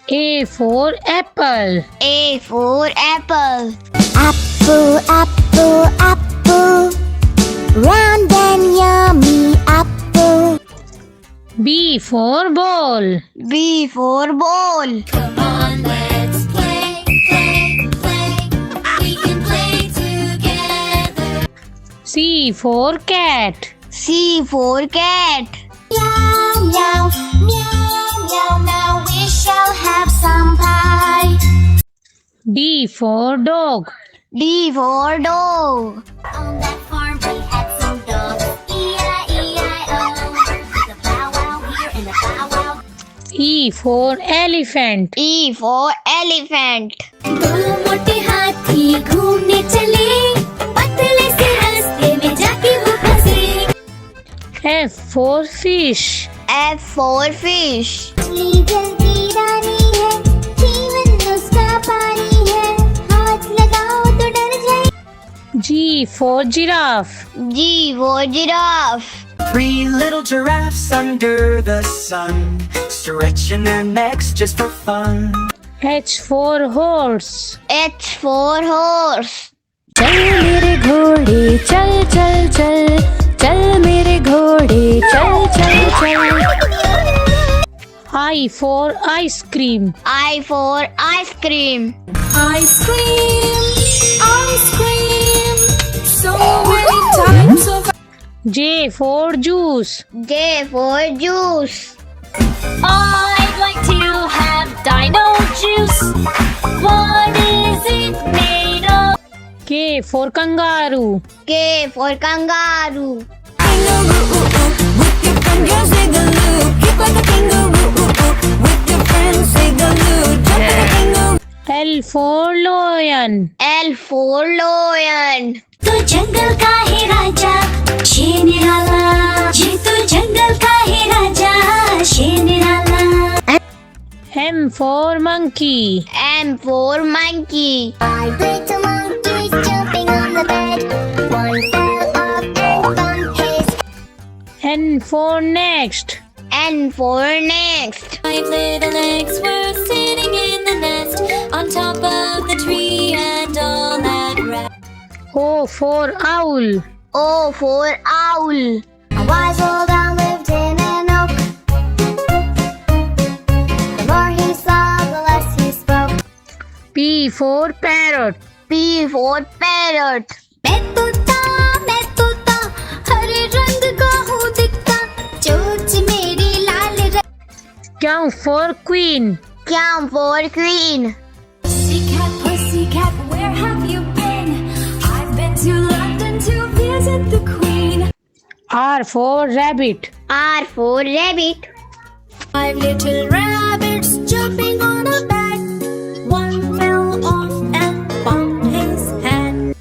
A for apple. A for apple. Apple, apple, apple. Round and yummy apple. B for ball. B for ball. Come on, let's play, play, play. We can play together. C for cat. C for cat. Meow, meow, meow, meow. Now we shall have some pie. D for dog. D for dog. On that farm we had some dogs. E-I-E-I-O. The bow wow here and the bow wow. E for elephant. E for elephant. दो मोटे हाथी घूमने चले, पतले से रास्ते में जाके वो फंसे. F for fish. F for fish. मछली जलती रानी है, जीवन उसका पानी है, हाथ लगाओ तो डर जाए. G for giraffe. G for giraffe. Three little giraffes under the sun, stretching their necks just for fun. H for horse. H for horse. चल मेरे घोड़े चल चल चल, चल मेरे घोड़े चल चल चल. I for ice cream. I for ice cream. Ice cream, ice cream. So many types of. J for juice. J for juice. I'd like to have dino juice. What is it made of? K for kangaroo. K for kangaroo. With your friends say the loop, keep like a kangaroo. With your friends say the loop, jump like a kangaroo. L for lion. L for lion. तो जंगल का है राजा, शेर निराला. ये तो जंगल का है राजा, शेर निराला. M for monkey. M for monkey. Five little monkeys jumping on the bed. One fell off and bumped his. N for next. N for next. 5 little eggs were sitting in the nest on top of the tree, and all had rest. O for owl. O for owl. A wise old owl lived in an oak. The more he saw, the less he spoke. P for parrot. P for parrot. मैं तोता हरे रंग का हूँ दिखता, चोंच मेरी लाल रंग. Q for queen. Q for queen. Pussycat, where have you been? I've been to London to visit the Queen. R for rabbit. R for rabbit. 5 little rabbits jumping on a bed. One fell off and bumped his head.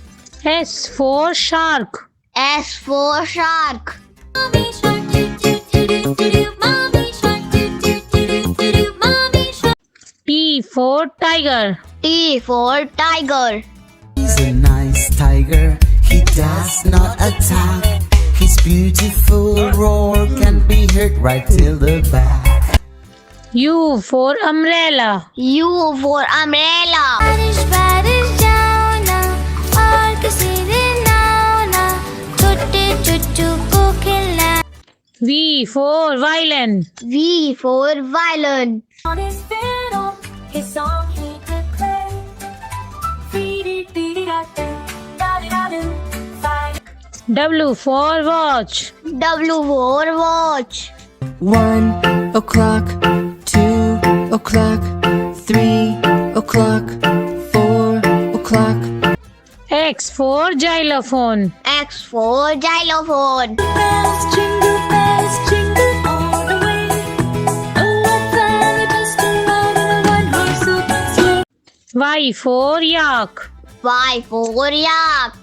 S for shark. S for shark. Mommy shark, do do do do do do. Mommy shark, do do do do do do. Mommy shark. T for tiger. T for tiger. He's a nice tiger, he does not attack. His beautiful roar can be heard right till the back. U for umbrella. U for umbrella. बारिश जाओ ना, और किसी दिन आओ ना, छोटे चुच्चू को खिला. V for violin. V for violin. On his fiddle, his song he could play. Dee-dee-dee-dee-da-do, da-dee-da-do, fine. W for watch. W for watch. 1 o'clock, 2 o'clock, 3 o'clock, 4 o'clock. X for xylophone. X for xylophone. Bells, jingle all the way. Oh, what fun it is to ride in a one-horse open sleigh. Y for yak. Y for yak.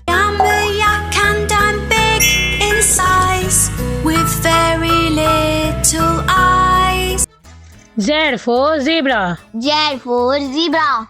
I'm a yak and I'm big in size, with very little eyes. Z for zebra. Z for zebra.